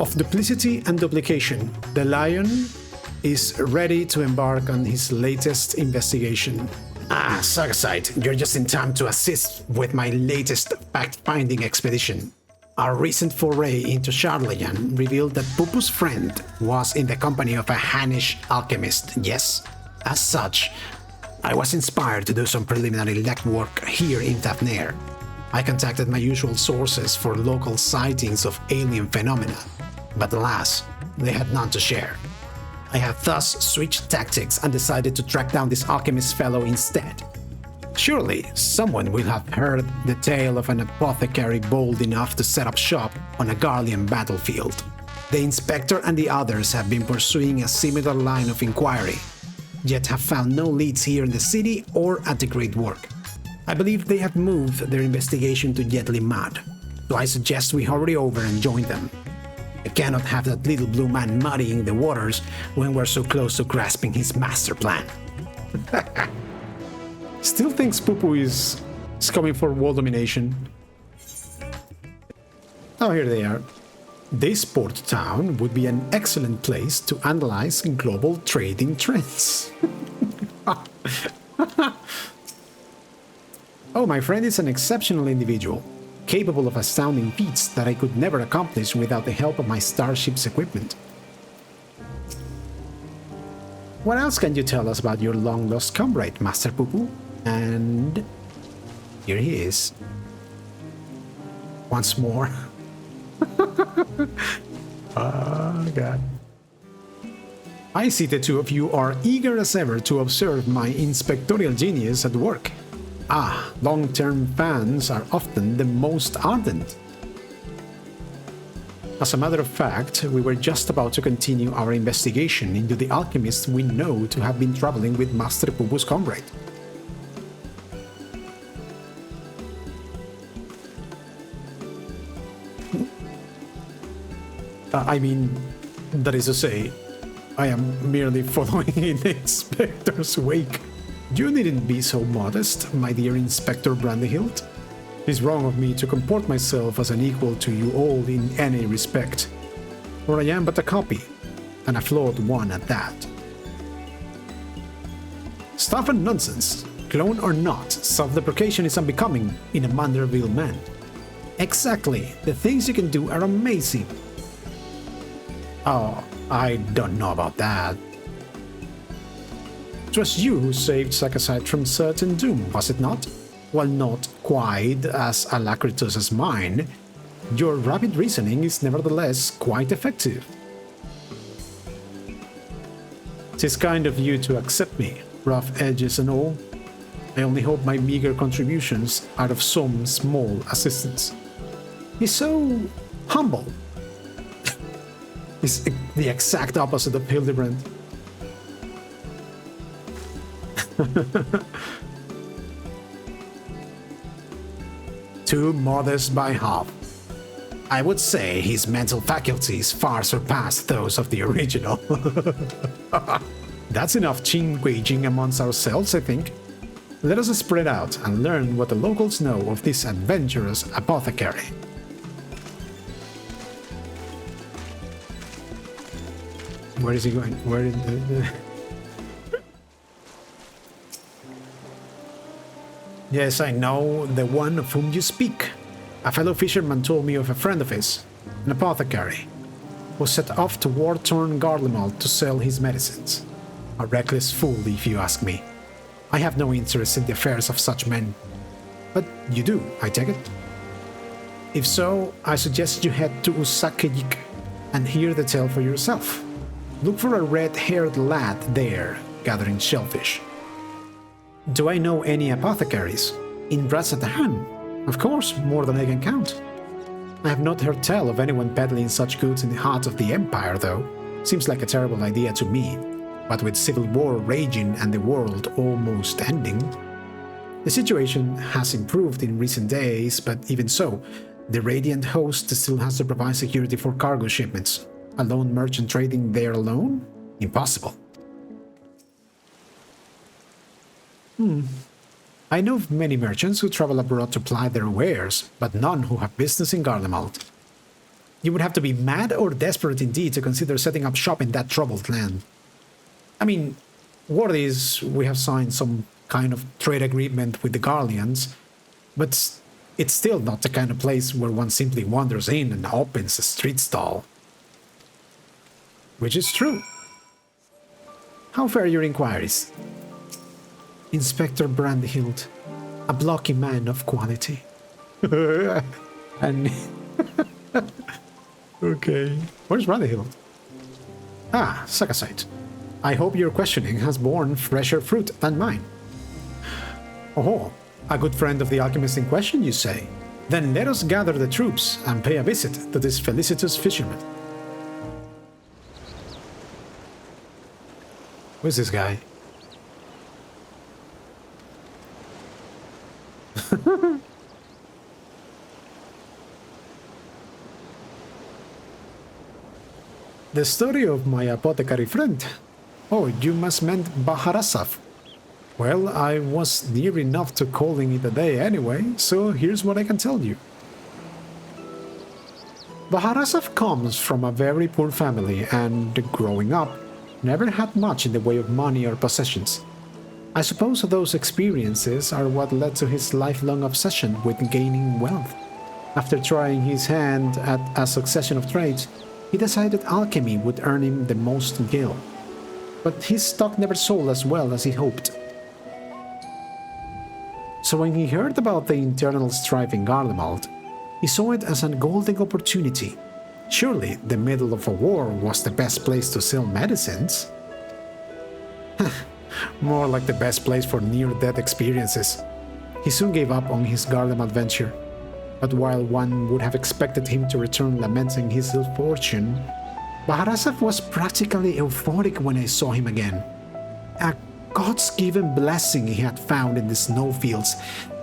of duplicity and duplication, the Lion is ready to embark on his latest investigation. Ah, Sargasite, you're just in time to assist with my latest fact-finding expedition. Our recent foray into Charlatan revealed that PuPu's friend was in the company of a Hannish alchemist, yes? As such, I was inspired to do some preliminary legwork here in Thafnir. I contacted my usual sources for local sightings of alien phenomena, but alas, they had none to share. I have thus switched tactics and decided to track down this alchemist fellow instead. Surely, someone will have heard the tale of an apothecary bold enough to set up shop on a Garlean battlefield. The inspector and the others have been pursuing a similar line of inquiry, yet have found no leads here in the city or at the Great Work. I believe they have moved their investigation to Yetli Mud, so I suggest we hurry over and join them. I cannot have that little blue man muddying the waters when we're so close to grasping his master plan. Still thinks PuPu is coming for world domination. Oh, here they are. This port town would be an excellent place to analyze global trading trends. Oh, my friend is an exceptional individual, capable of astounding feats that I could never accomplish without the help of my starship's equipment. What else can you tell us about your long-lost comrade, Master PuPu? And here he is. Once more. Oh, God. I see the two of you are eager as ever to observe my inspectorial genius at work. Ah, long-term fans are often the most ardent. As a matter of fact, we were just about to continue our investigation into the alchemist we know to have been traveling with Master PuPu's comrade. I mean, that is to say, I am merely following in the inspector's wake. You needn't be so modest, my dear Inspector Brandyhilt. It is wrong of me to comport myself as an equal to you all in any respect, for I am but a copy, and a flawed one at that. Stuff and nonsense, clone or not, self-deprecation is unbecoming in a Manderville man. Exactly, the things you can do are amazing. Oh, I don't know about that. It was you who saved Sargasite from certain doom, was it not? While not quite as alacritus as mine, your rapid reasoning is nevertheless quite effective. 'Tis kind of you to accept me, rough edges and all. I only hope my meager contributions are of some small assistance. He's so humble. He's the exact opposite of Hildibrand. Too modest by half. I would say his mental faculties far surpass those of the original. That's enough chin-waging amongst ourselves, I think. Let us spread out and learn what the locals know of this adventurous apothecary. Where is he going? Where is the... Yes, I know the one of whom you speak. A fellow fisherman told me of a friend of his, an apothecary, who set off to war-torn Garlemald to sell his medicines. A reckless fool, if you ask me. I have no interest in the affairs of such men. But you do, I take it? If so, I suggest you head to Usakejik and hear the tale for yourself. Look for a red-haired lad there, gathering shellfish. Do I know any apothecaries? In Brassatahan? Of course, more than I can count. I have not heard tell of anyone peddling such goods in the heart of the Empire, though. Seems like a terrible idea to me. But with civil war raging and the world almost ending... The situation has improved in recent days, but even so, the Radiant Host still has to provide security for cargo shipments. A lone merchant trading there alone? Impossible. I know of many merchants who travel abroad to ply their wares, but none who have business in Garlemald. You would have to be mad or desperate indeed to consider setting up shop in that troubled land. I mean, word is we have signed some kind of trade agreement with the Guardians, but it's still not the kind of place where one simply wanders in and opens a street stall. Which is true. How fare your inquiries? Inspector Brandhild, a blocky man of quality. And... okay. Where's Brandhild? Ah, Sakasite. I hope your questioning has borne fresher fruit than mine. Oh, a good friend of the alchemist in question, you say? Then let us gather the troops and pay a visit to this felicitous fisherman. Who's this guy? The story of my apothecary friend. Oh, you must mean Baharasaf. Well, I was near enough to calling it a day anyway, so here's what I can tell you. Baharasaf comes from a very poor family and, growing up, never had much in the way of money or possessions. I suppose those experiences are what led to his lifelong obsession with gaining wealth. After trying his hand at a succession of trades, he decided alchemy would earn him the most gil. But his stock never sold as well as he hoped. So when he heard about the internal strife in Garlemald, he saw it as a golden opportunity. Surely the middle of a war was the best place to sell medicines. More like the best place for near-death experiences. He soon gave up on his Garlemald venture. But while one would have expected him to return lamenting his ill fortune, Baharasaf was practically euphoric when I saw him again. A God's-given blessing he had found in the snowfields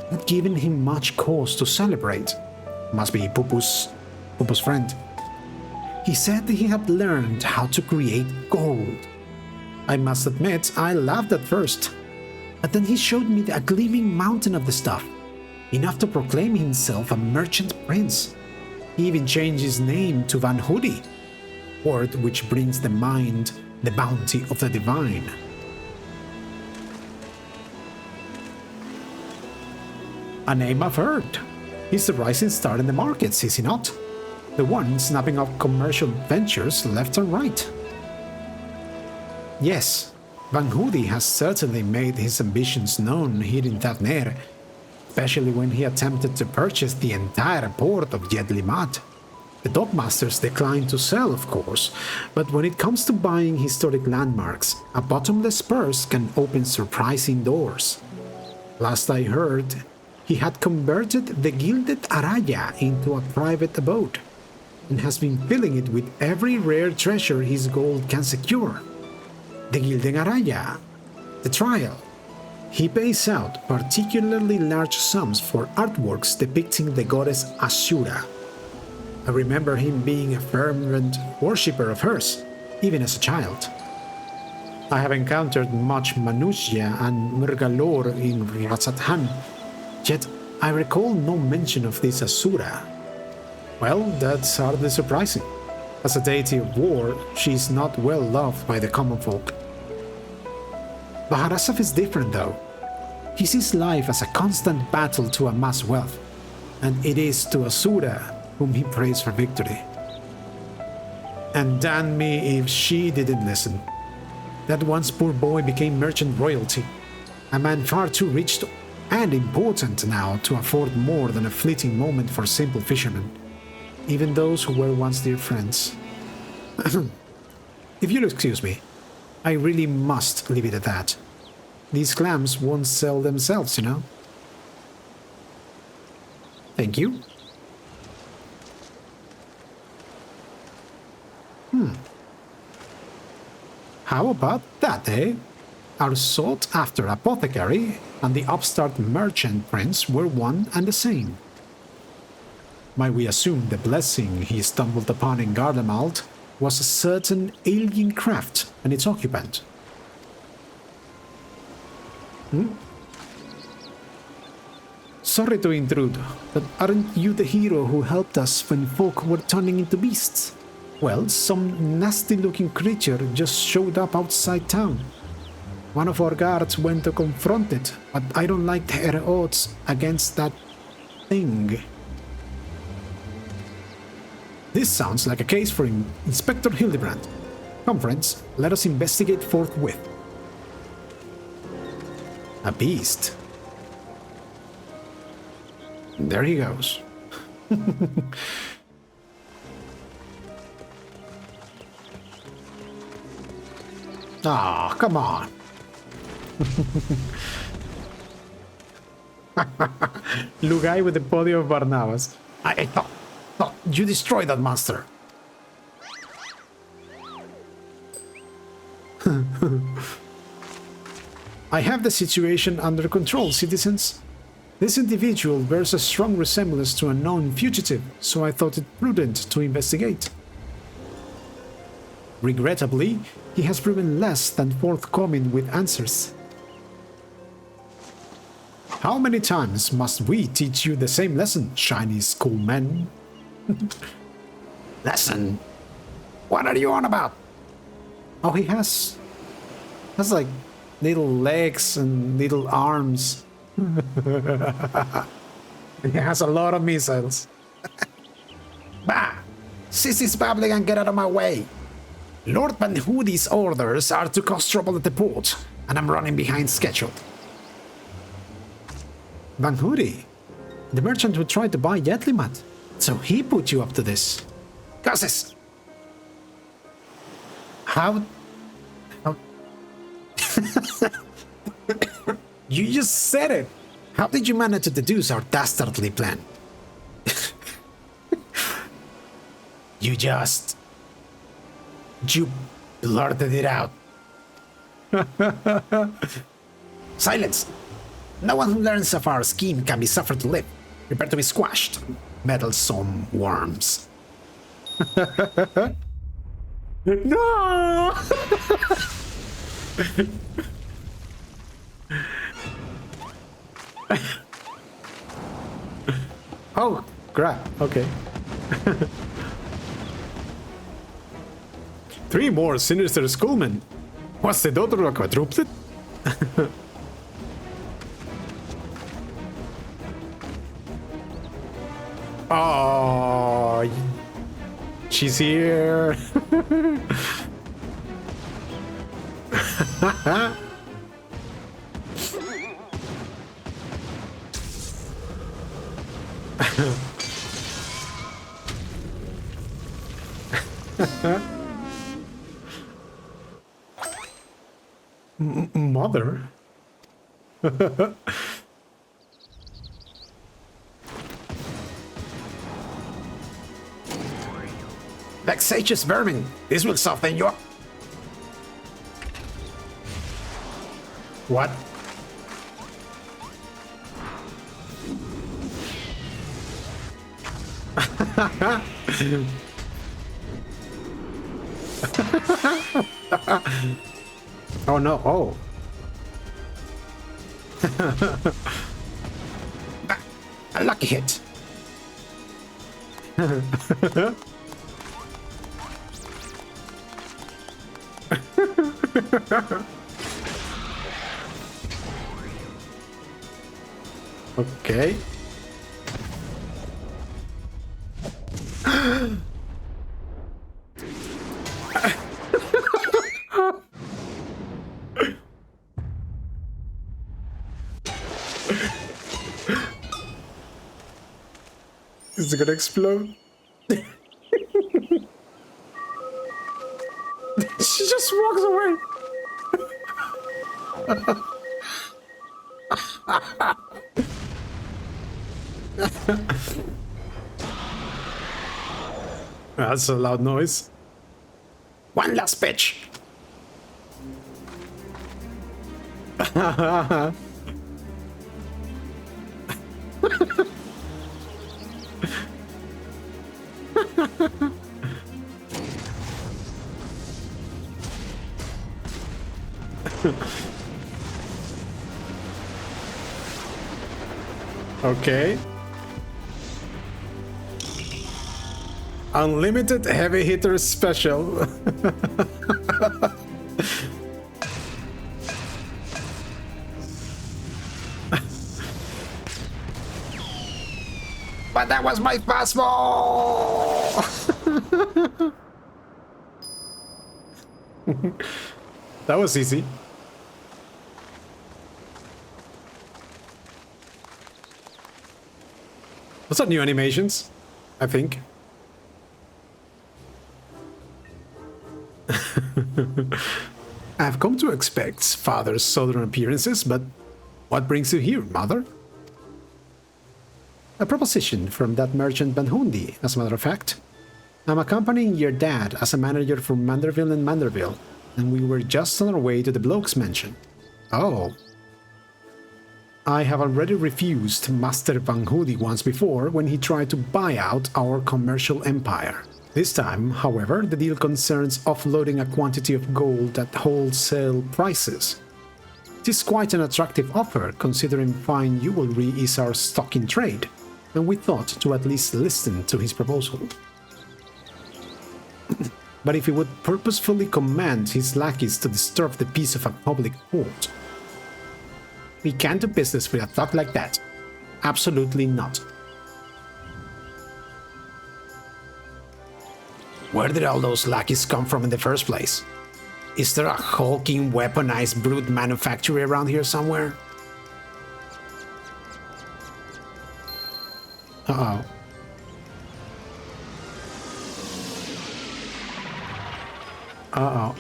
had given him much cause to celebrate. Must be PuPu's friend. He said he had learned how to create gold. I must admit, I laughed at first. But then he showed me a gleaming mountain of the stuff, enough to proclaim himself a merchant prince. He even changed his name to Vanhudi, word which brings to mind the bounty of the divine. A name I've heard. He's the rising star in the markets, is he not? The one snapping up commercial ventures left and right. Yes, Vanhudi has certainly made his ambitions known here in Tavner, especially when he attempted to purchase the entire port of Jedlimat. The dockmasters declined to sell, of course, but when it comes to buying historic landmarks, a bottomless purse can open surprising doors. Last I heard, he had converted the Gilded Araya into a private abode, and has been filling it with every rare treasure his gold can secure. The Gilded Araya, the trial. He pays out particularly large sums for artworks depicting the goddess Asura. I remember him being a fervent worshipper of hers, even as a child. I have encountered much Manusya and Murgalore in Ratsathan, yet I recall no mention of this Asura. Well, that's hardly surprising. As a deity of war, she is not well loved by the common folk. Baharasaf is different though. He sees life as a constant battle to amass wealth, and it is to Asura whom he prays for victory. And damn me if she didn't listen. That once poor boy became merchant royalty, a man far too rich and important now to afford more than a fleeting moment for simple fishermen, even those who were once dear friends. If you'll excuse me, I really must leave it at that. These clams won't sell themselves, you know. Thank you. How about that, eh? Our sought-after apothecary and the upstart merchant prince were one and the same. Might we assume the blessing he stumbled upon in Garlemald was a certain alien craft and its occupant? Sorry to intrude, but aren't you the hero who helped us when folk were turning into beasts? Well, some nasty-looking creature just showed up outside town. One of our guards went to confront it, but I don't like their odds against that thing. This sounds like a case for Inspector Hildibrand. Come, friends, let us investigate forthwith. A beast. There he goes. Ah, come on. Lugai with the body of Barnabas. I thought you destroyed that monster. I have the situation under control, citizens. This individual bears a strong resemblance to a known fugitive, so I thought it prudent to investigate. Regrettably, he has proven less than forthcoming with answers. How many times must we teach you the same lesson, shiny schoolmen? Lesson? What are you on about? Oh, he has like little legs and little arms. He has a lot of missiles. Bah! Cease this babbling and get out of my way. Lord Vanhudi's orders are to cause trouble at the port, and I'm running behind schedule. Vanhudi? The merchant who tried to buy Yetlimat. So he put you up to this. Curses! How... You just said it! How did you manage to deduce our dastardly plan? You blurted it out. Silence! No one who learns of our scheme can be suffered to live. Prepare to be squashed, meddlesome worms. No! Oh, crap. Okay. 3 more sinister schoolmen. Was the daughter a quadruplet? Oh, she's here. Mother? Vexatious vermin! This will soften you up. What? Oh no, oh. A lucky hit. Okay. Is it gonna explode? She just walks away. That's a loud noise. One last pitch. Okay. Unlimited heavy hitter special. But that was my fastball. That was easy. Those are new animations, I think. I've come to expect father's southern appearances, but what brings you here, mother? A proposition from that merchant Vanhudi, as a matter of fact. I'm accompanying your dad as a manager from Manderville and Manderville, and we were just on our way to the bloke's mansion. Oh. I have already refused Master Vanhudi once before when he tried to buy out our commercial empire. This time, however, the deal concerns offloading a quantity of gold at wholesale prices. It is quite an attractive offer, considering fine jewelry is our stock in trade, and we thought to at least listen to his proposal. But if he would purposefully command his lackeys to disturb the peace of a public court, we can't do business with a thug like that. Absolutely not. Where did all those lackeys come from in the first place? Is there a hulking, weaponized brute manufactory around here somewhere? Uh-oh. Uh-oh.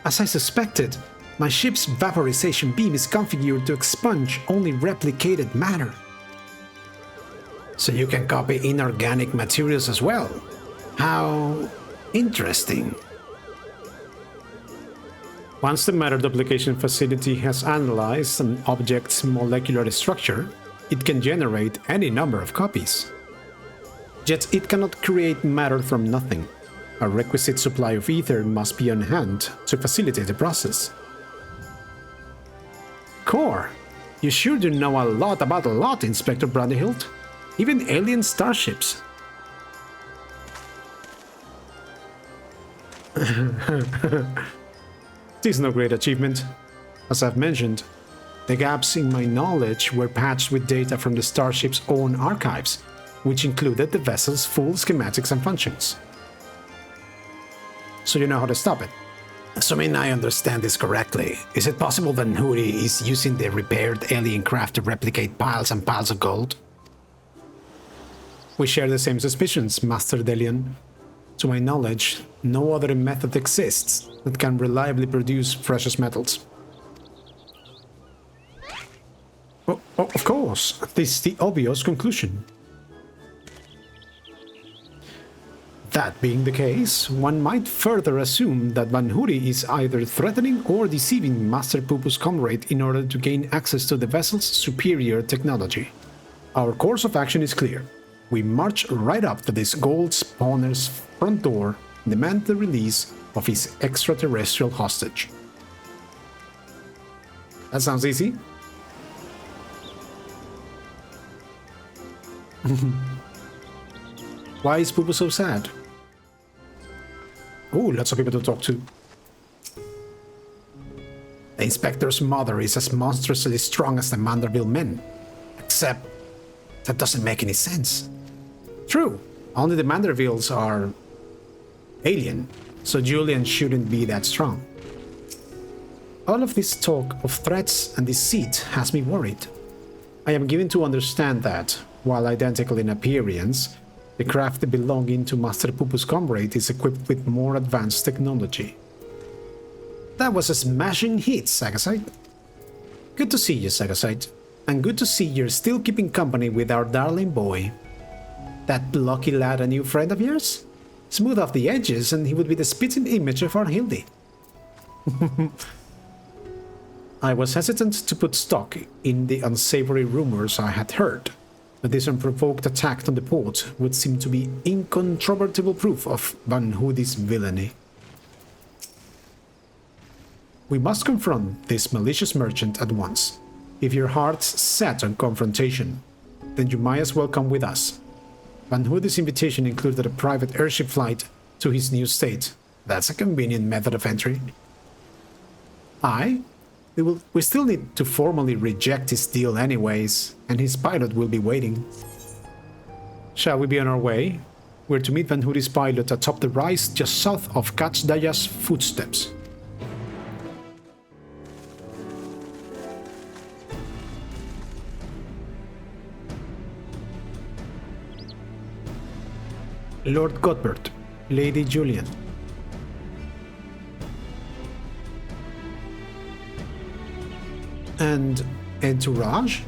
As I suspected, my ship's vaporization beam is configured to expunge only replicated matter. So you can copy inorganic materials as well. How interesting. Once the matter duplication facility has analyzed an object's molecular structure, it can generate any number of copies. Yet it cannot create matter from nothing. A requisite supply of ether must be on hand to facilitate the process. Core, you sure do know a lot about a lot, Inspector Brandyhilt. Even alien starships. This is no great achievement. As I've mentioned, the gaps in my knowledge were patched with data from the starship's own archives, which included the vessel's full schematics and functions. So you know how to stop it. Assuming I understand this correctly, is it possible that Vanhudi is using the repaired alien craft to replicate piles and piles of gold? We share the same suspicions, Master Delian. To my knowledge, no other method exists that can reliably produce precious metals. Oh, of course, this is the obvious conclusion. That being the case, one might further assume that Vanhudi is either threatening or deceiving Master PuPu's comrade in order to gain access to the vessel's superior technology. Our course of action is clear. We march right up to this gold spawner's front door and demand the release of his extraterrestrial hostage. That sounds easy. Why is PuPu so sad? Oh, lots of people to talk to. The Inspector's mother is as monstrously strong as the Manderville men. Except, that doesn't make any sense. True, only the Mandervilles are alien, so Julian shouldn't be that strong. All of this talk of threats and deceit has me worried. I am given to understand that, while identical in appearance, the craft belonging to Master PuPu's comrade is equipped with more advanced technology. That was a smashing hit, Sagasite. Good to see you, Sagasite. And good to see you're still keeping company with our darling boy. That lucky lad a new friend of yours? Smooth off the edges and he would be the spitting image of our Hildy. I was hesitant to put stock in the unsavory rumors I had heard, but this unprovoked attack on the port would seem to be incontrovertible proof of Vanhudi's villainy. We must confront this malicious merchant at once. If your heart's set on confrontation, then you might as well come with us. Vanhudi's invitation included a private airship flight to his new state. That's a convenient method of entry. We still need to formally reject his deal anyways, and his pilot will be waiting. Shall we be on our way? We're to meet Vanhudi's pilot atop the rise just south of Kachdaya's footsteps. Lord Cuthbert, Lady Julian. And entourage?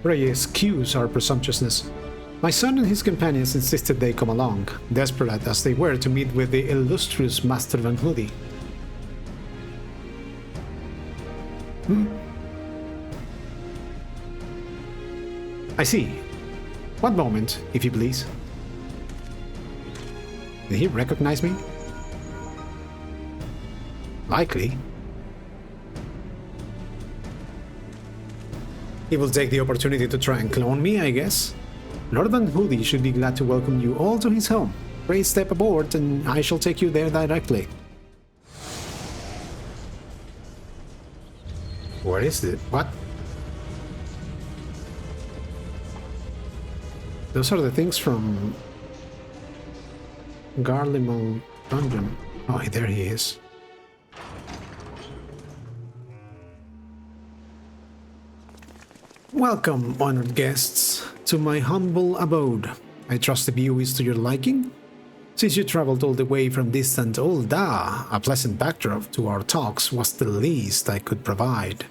Pray excuse our presumptuousness. My son and his companions insisted they come along, desperate as they were to meet with the illustrious Master Vanhudi. I see. One moment, if you please. Did he recognize me? Likely. He will take the opportunity to try and clone me, I guess. Lord Vanhudi should be glad to welcome you all to his home. Pray step aboard and I shall take you there directly. Where is it? What? Those are the things from Garlemald Dungeon. Oh, there he is. Welcome, honored guests, to my humble abode. I trust the view is to your liking? Since you traveled all the way from distant Ul'dah, a pleasant backdrop to our talks was the least I could provide.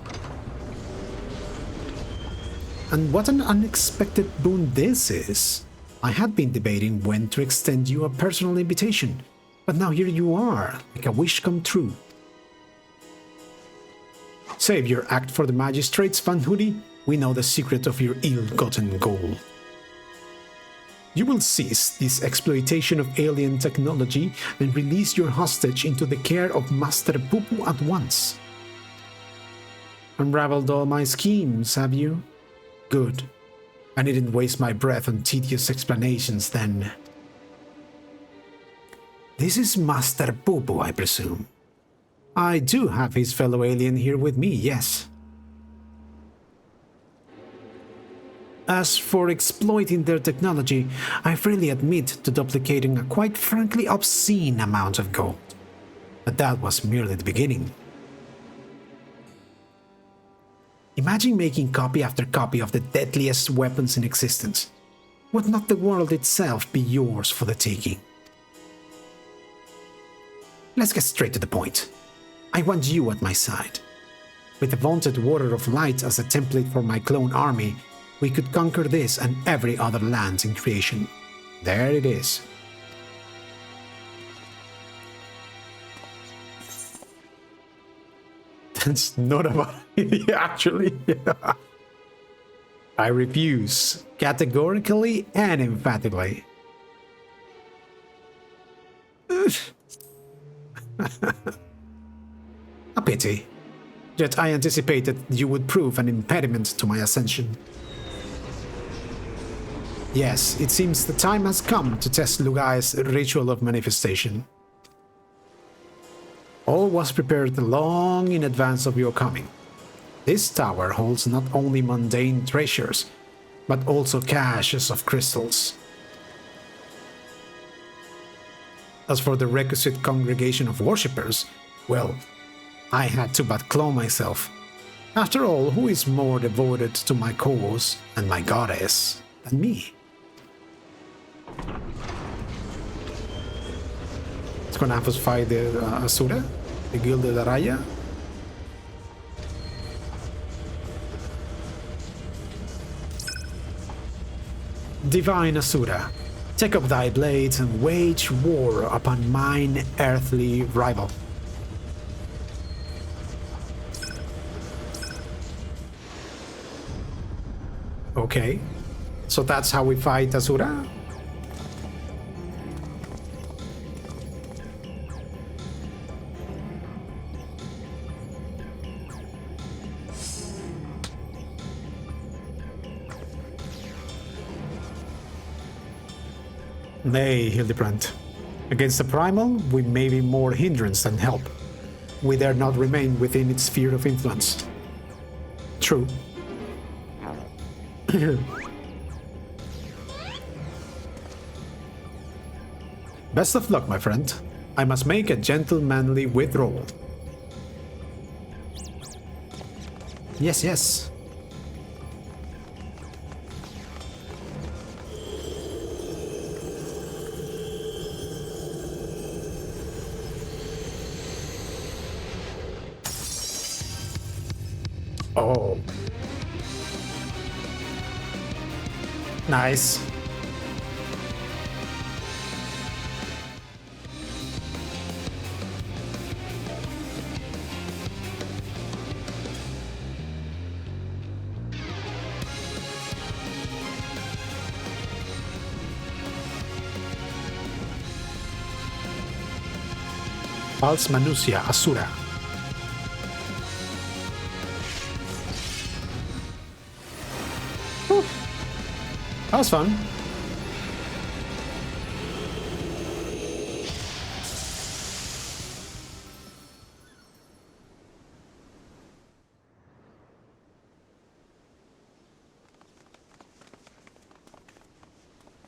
And what an unexpected boon this is! I had been debating when to extend you a personal invitation, but now here you are, like a wish come true. Save your act for the magistrates, Vanhudi. We know the secret of your ill-gotten gold. You will cease this exploitation of alien technology and release your hostage into the care of Master PuPu at once. Unraveled all my schemes, have you? Good. I needn't waste my breath on tedious explanations then. This is Master PuPu, I presume. I do have his fellow alien here with me, yes. As for exploiting their technology, I freely admit to duplicating a quite frankly obscene amount of gold. But that was merely the beginning. Imagine making copy after copy of the deadliest weapons in existence. Would not the world itself be yours for the taking? Let's get straight to the point. I want you at my side. With the vaunted Water of Light as a template for my clone army, we could conquer this and every other land in creation. There it is. That's not about it, actually. I refuse, categorically and emphatically. A pity. Yet I anticipated you would prove an impediment to my ascension. Yes, it seems the time has come to test Lugai's ritual of manifestation. All was prepared long in advance of your coming. This tower holds not only mundane treasures, but also caches of crystals. As for the requisite congregation of worshippers, well, I had to but clone myself. After all, who is more devoted to my cause and my goddess than me? It's gonna have us fight the Asura, the Gilded Araya. Divine Asura, take up thy blades and wage war upon mine earthly rival. Okay, so that's how we fight Asura? Nay, Hildibrand. Against the primal, we may be more hindrance than help. We dare not remain within its sphere of influence. True. Best of luck, my friend. I must make a gentlemanly withdrawal. Yes, yes. Oh. Nice. Pals Manusia Asura. Whew. That was fun.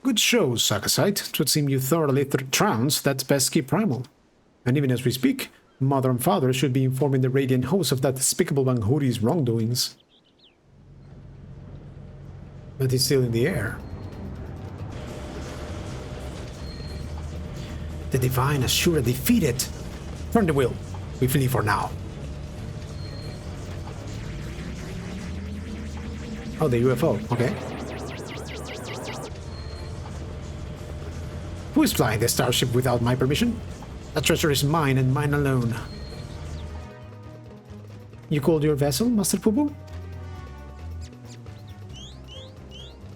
Good show, Sakasite. It would seem you thoroughly trounced that pesky primal. And even as we speak, Mother and Father should be informing the Radiant host of that despicable Vanhudi's wrongdoings. But he's still in the air. The Divine Ashura defeated! Turn the wheel. We flee for now. Oh, the UFO. Okay. Who is flying the starship without my permission? The treasure is mine and mine alone. You called your vessel, Master PuPu?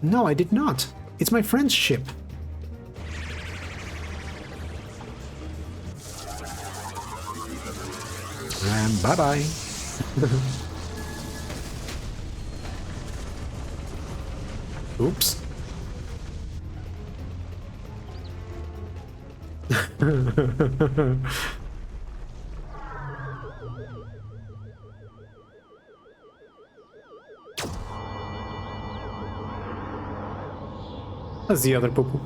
No, I did not. It's my friend's ship. And bye-bye. Oops. That's the other PuPu.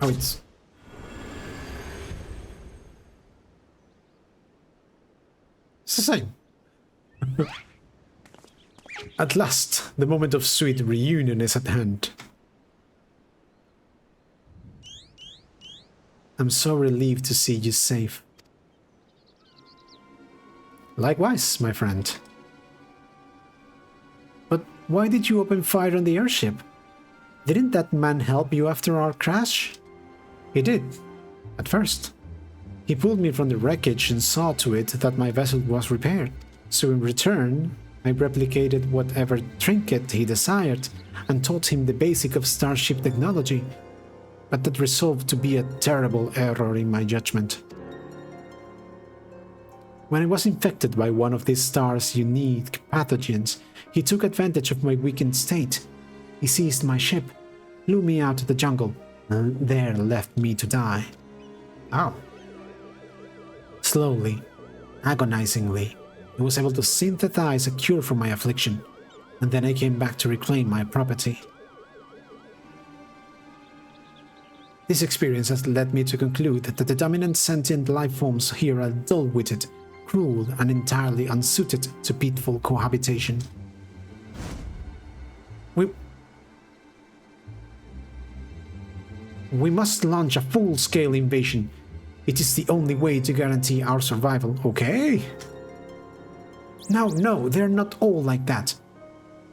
Oh, it's the same. At last, the moment of sweet reunion is at hand. I'm so relieved to see you safe. Likewise, my friend. But why did you open fire on the airship? Didn't that man help you after our crash? He did, at first. He pulled me from the wreckage and saw to it that my vessel was repaired. So in return, I replicated whatever trinket he desired and taught him the basic of starship technology. But that resolved to be a terrible error in my judgment. When I was infected by one of this star's unique pathogens, he took advantage of my weakened state. He seized my ship, flew me out to the jungle, and there left me to die. Oh. Slowly, agonizingly, he was able to synthesize a cure for my affliction, and then I came back to reclaim my property. This experience has led me to conclude that the dominant sentient life forms here are dull-witted, cruel, and entirely unsuited to peaceful cohabitation. We must launch a full-scale invasion. It is the only way to guarantee our survival, okay? No, they're not all like that.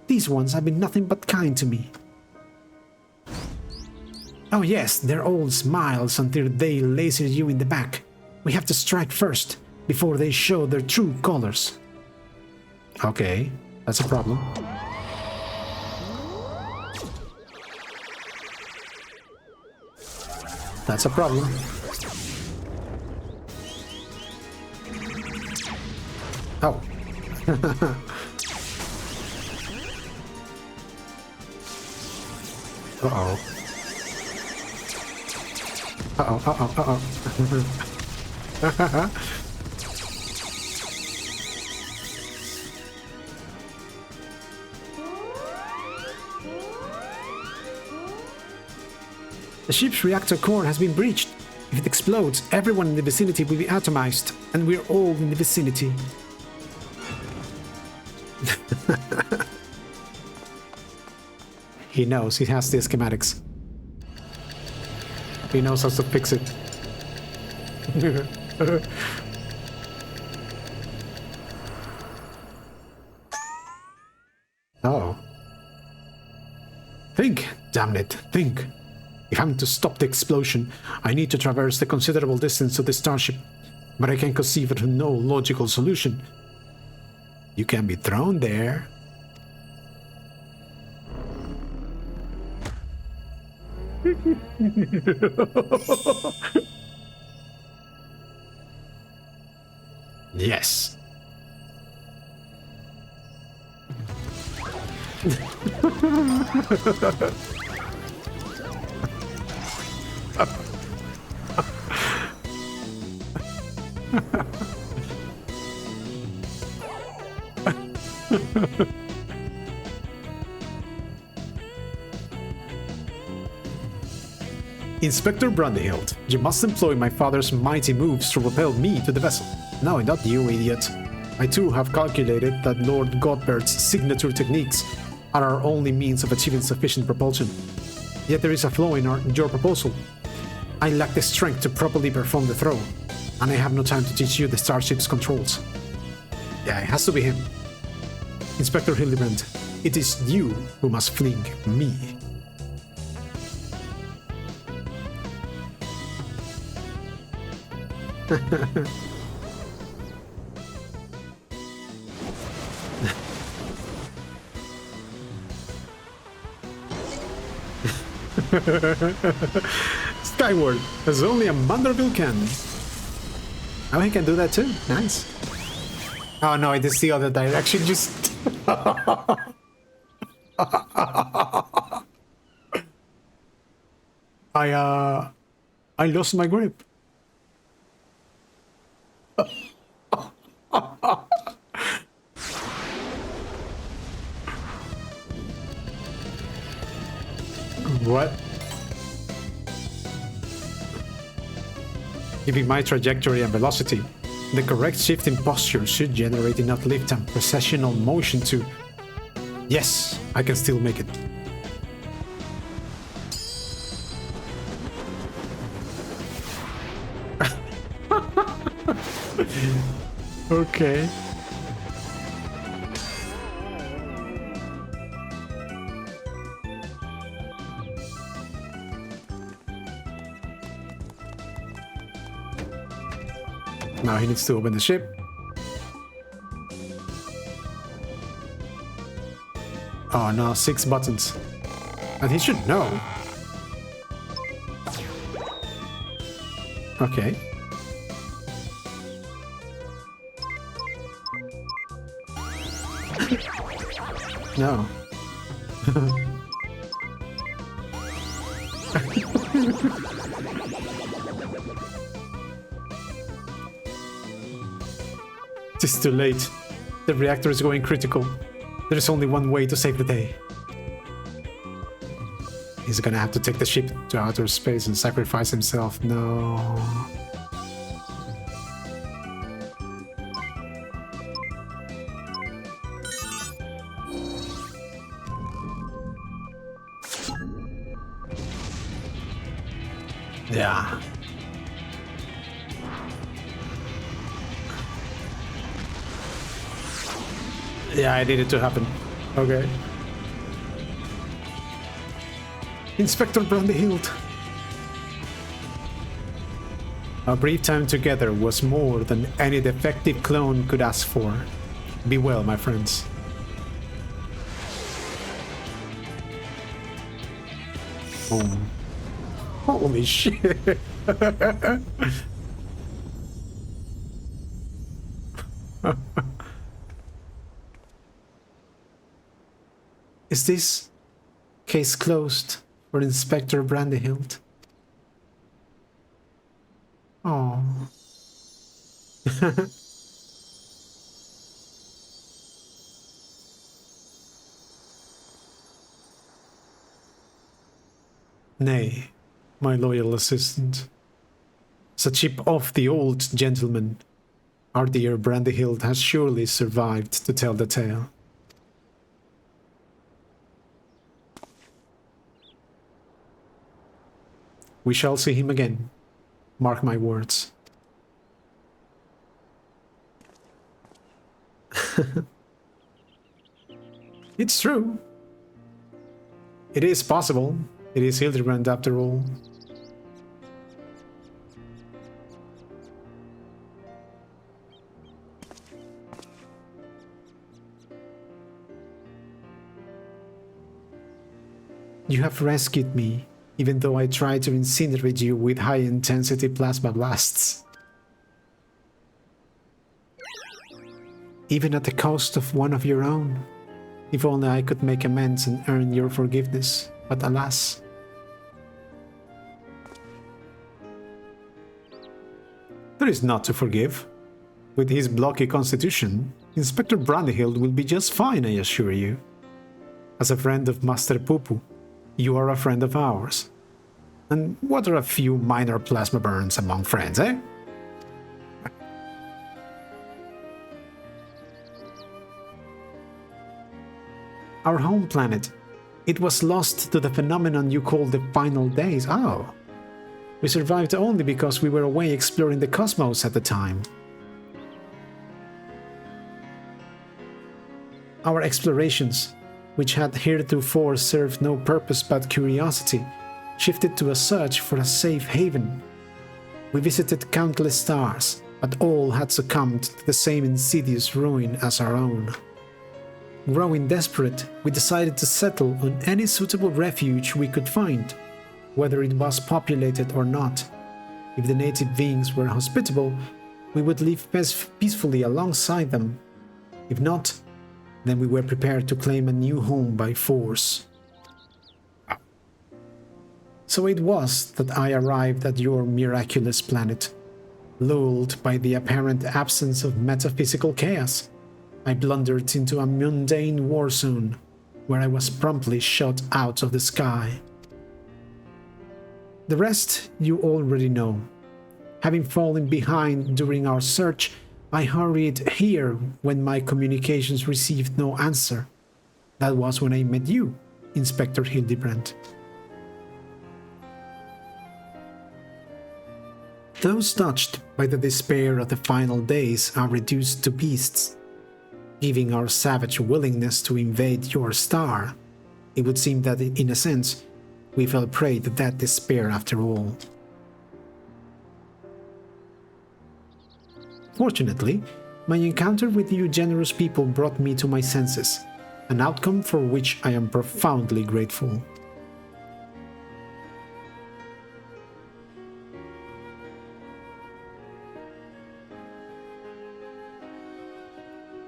These ones have been nothing but kind to me. Oh yes, they're all smiles until they laser you in the back. We have to strike first, before they show their true colors. Okay, that's a problem. That's a problem. Oh. Uh-oh. Uh-oh, uh-oh, uh-oh. The ship's reactor core has been breached. If it explodes, everyone in the vicinity will be atomized, and we're all in the vicinity. He knows. He has the schematics. He knows how to fix it. Oh. Think, damn it, think. If I'm to stop the explosion, I need to traverse the considerable distance to the starship, but I can conceive of no logical solution. You can be thrown there. Yes. Inspector Brandyhilt, you must employ my father's mighty moves to propel me to the vessel. No, not you, idiot. I too have calculated that Lord Godbert's signature techniques are our only means of achieving sufficient propulsion. Yet there is a flaw in your proposal. I lack the strength to properly perform the throw, and I have no time to teach you the starship's controls. Yeah, it has to be him. Inspector Hildibrand, it is you who must fling me. Skyward, as only a Manderville can. Oh, he can do that too. Nice. Oh no, it is the other direction. Just. I lost my grip. What? Given my trajectory and velocity, the correct shift in posture should generate enough lift and precessional motion to... Yes, I can still make it. Okay. Now he needs to open the ship. Oh no, 6 buttons. And he should know. Okay. No. It is too late. The reactor is going critical. There is only one way to save the day. He's gonna have to take the ship to outer space and sacrifice himself. No. Yeah. Yeah, I need it to happen. Okay. Inspector Brandyhilt. Our brief time together was more than any defective clone could ask for. Be well, my friends. Boom. Holy shit. Is this case closed? for Inspector Brandyhild. Oh. Nay, my loyal assistant. As a chip off the old gentleman, our dear Brandyhild has surely survived to tell the tale. We shall see him again. Mark my words. It's true. It is possible. It is Hildibrand after all. You have rescued me, even though I tried to incinerate you with high-intensity plasma blasts. Even at the cost of one of your own. If only I could make amends and earn your forgiveness, but alas. There is naught to forgive. With his blocky constitution, Inspector Brandyhild will be just fine, I assure you. As a friend of Master PuPu, you are a friend of ours. And what are a few minor plasma burns among friends, eh? Our home planet. It was lost to the phenomenon you call the final days. Oh. We survived only because we were away exploring the cosmos at the time. Our explorations, which had heretofore served no purpose but curiosity, shifted to a search for a safe haven. We visited countless stars, but all had succumbed to the same insidious ruin as our own. Growing desperate, we decided to settle on any suitable refuge we could find, whether it was populated or not. If the native beings were hospitable, we would live peacefully alongside them. If not, then we were prepared to claim a new home by force. So it was that I arrived at your miraculous planet. Lulled by the apparent absence of metaphysical chaos, I blundered into a mundane war zone, where I was promptly shot out of the sky. The rest you already know. Having fallen behind during our search, I hurried here when my communications received no answer. That was when I met you, Inspector Hildibrand. Those touched by the despair of the final days are reduced to beasts. Given our savage willingness to invade your star, it would seem that, in a sense, we fell prey to that despair after all. Fortunately, my encounter with you generous people brought me to my senses, an outcome for which I am profoundly grateful.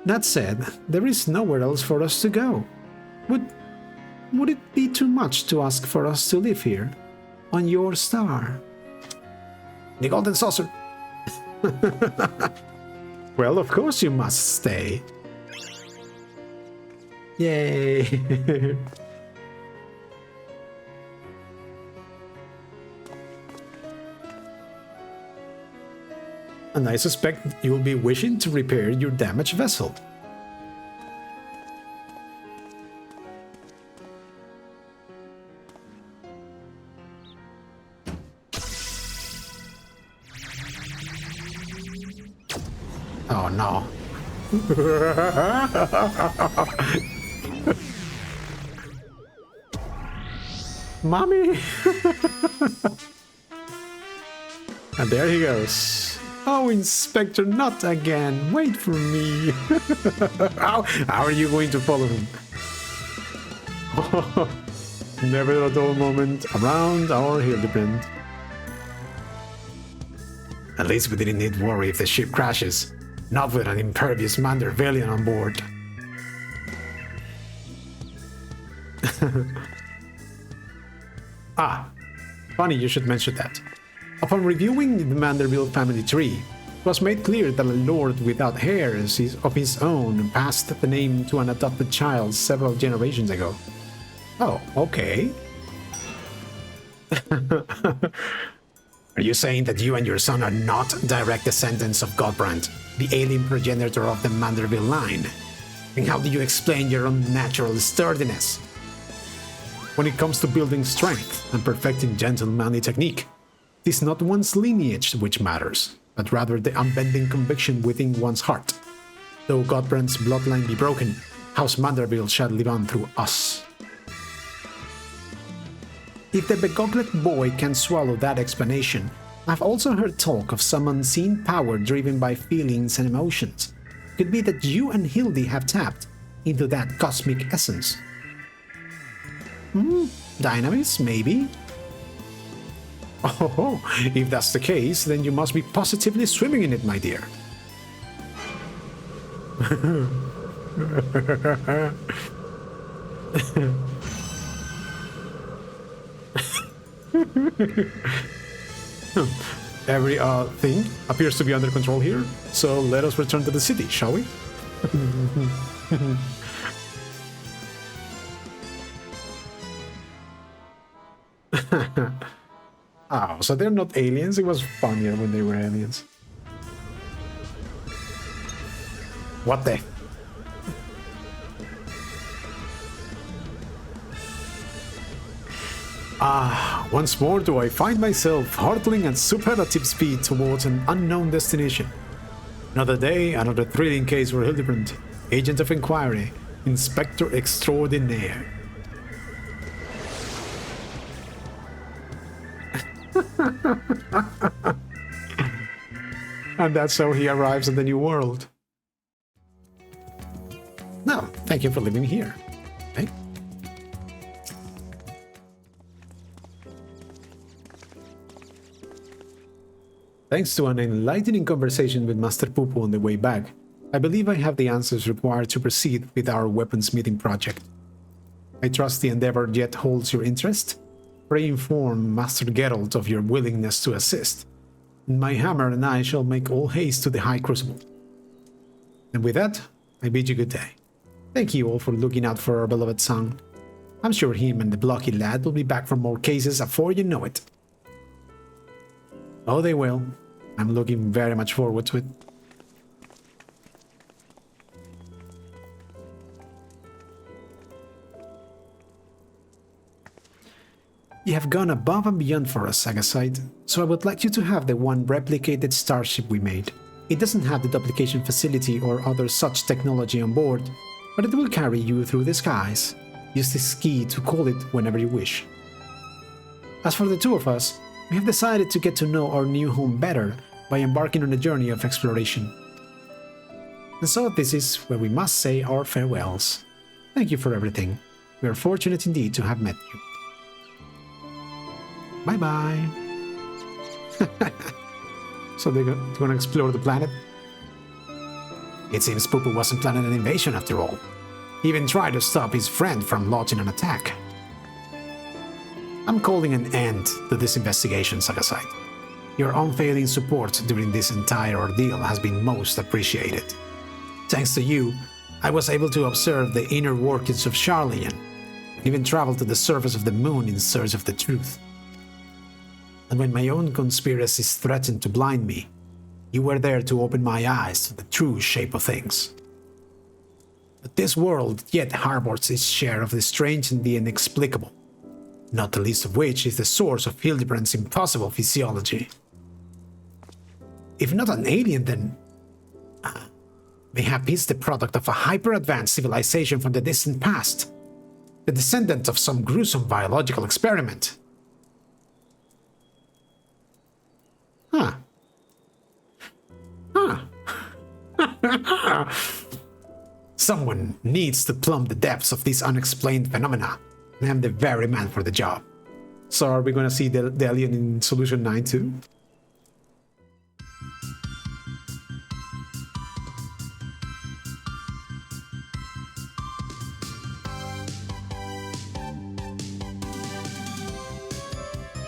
That said, there is nowhere else for us to go. Would it be too much to ask for us to live here, on your star? The Golden Saucer! Well, of course you must stay. Yay! And I suspect you will be wishing to repair your damaged vessel. Oh no. Mommy! And there he goes. Oh, Inspector, not again. Wait for me. How are you going to follow him? Never a dull moment around our Hildibrand. At least we didn't need worry if the ship crashes. Not with an impervious Mandervalian on board. Ah, funny you should mention that. Upon reviewing the Vanderbilt family tree, it was made clear that a lord without heirs of his own passed the name to an adopted child several generations ago. Oh, okay. Are you saying that you and your son are not direct descendants of Godbrand, the alien progenitor of the Vanderbilt line? And how do you explain your unnatural sturdiness? When it comes to building strength and perfecting gentlemanly technique, it is not one's lineage which matters, but rather the unbending conviction within one's heart. Though Godbrand's bloodline be broken, House Vanderbilt shall live on through us. If the begoggled boy can swallow that explanation, I've also heard talk of some unseen power driven by feelings and emotions. Could be that you and Hildy have tapped into that cosmic essence. Dynamis, maybe? Oh, if that's the case, then you must be positively swimming in it, my dear. Every thing appears to be under control here, so let us return to the city, shall we? Oh, so they're not aliens? It was funnier when they were aliens. What the? Once more do I find myself hurtling at superlative speed towards an unknown destination. Another day, another thrilling case for Hildibrand, agent of inquiry, inspector extraordinaire. And that's how he arrives at the new world. No, thank you for living here. Okay. Thanks to an enlightening conversation with Master PuPu on the way back, I believe I have the answers required to proceed with our weaponsmithing project. I trust the endeavor yet holds your interest. Pray inform Master Geralt of your willingness to assist, and my hammer and I shall make all haste to the High Crucible. And with that, I bid you good day. Thank you all for looking out for our beloved son. I'm sure him and the blocky lad will be back for more cases before you know it. Oh, they will. I'm looking very much forward to it. You have gone above and beyond for us, Sagaside, so I would like you to have the one replicated starship we made. It doesn't have the duplication facility or other such technology on board, but it will carry you through the skies. Use this key to call it whenever you wish. As for the two of us, we have decided to get to know our new home better by embarking on a journey of exploration. And so this is where we must say our farewells. Thank you for everything. We are fortunate indeed to have met you. Bye-bye. So they're going to explore the planet? It seems PuPu wasn't planning an invasion after all. He even tried to stop his friend from launching an attack. I'm calling an end to this investigation, Sagaside. Your unfailing support during this entire ordeal has been most appreciated. Thanks to you, I was able to observe the inner workings of Charlian, and even travel to the surface of the moon in search of the truth. And when my own conspiracies threatened to blind me, you were there to open my eyes to the true shape of things. But this world yet harbors its share of the strange and the inexplicable, not the least of which is the source of Hildibrand's impossible physiology. If not an alien, then mayhap he's the product of a hyper-advanced civilization from the distant past, the descendant of some gruesome biological experiment. Someone needs to plumb the depths of these unexplained phenomena, and I'm the very man for the job. So are we going to see the alien in Solution 9 too?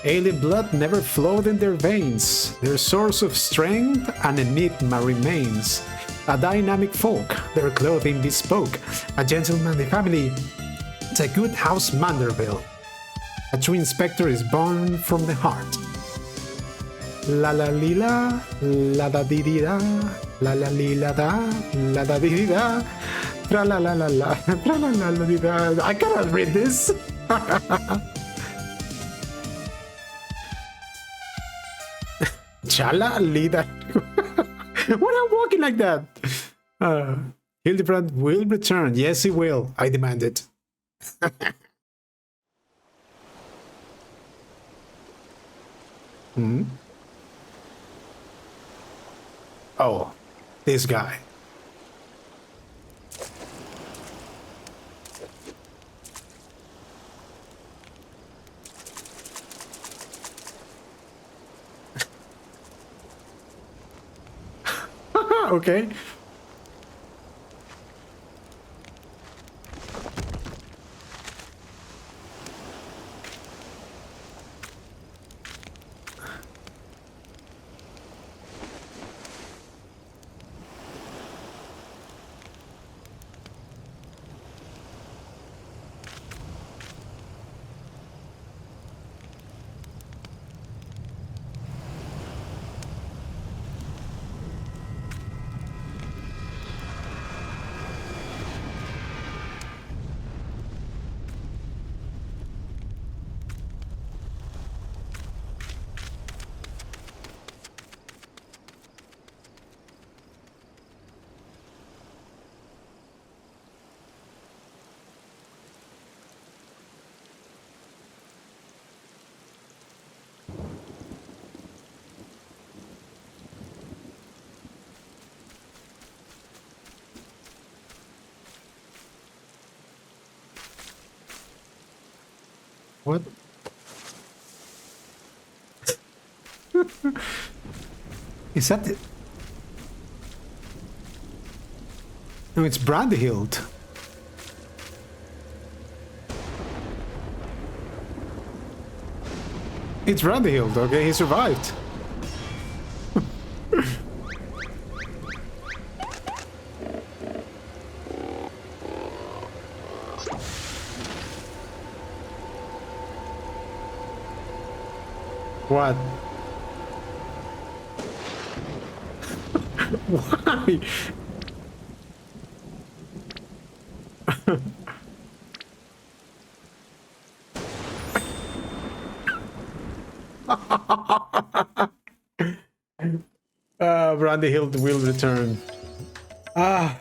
Alien blood never flowed in their veins. Their source of strength an enigma remains. A dynamic folk, their clothing bespoke. A gentlemanly family, it's a good house Manderville. A true inspector is born from the heart. La la lila, la da di di da, la la lila da, la da di di da, tra la la la la, tra la la la di da. I cannot read this. Chala lida. Why am I walking like that? Hildibrand will return. Yes, he will. I demand it. Hmm? Oh, this guy. Okay. What? Is that the... No, it's Brandyhild. It's Brandyhild, okay, he survived. What? Why? Brandyhild will return. Ah.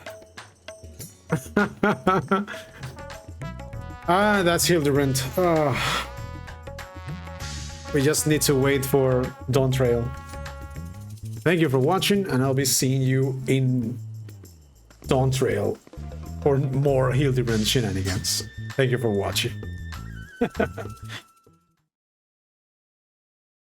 That's Hildibrand. We just need to wait for Dawn Trail. Thank you for watching, and I'll be seeing you in Dawn Trail for more Hildibrand shenanigans. Thank you for watching.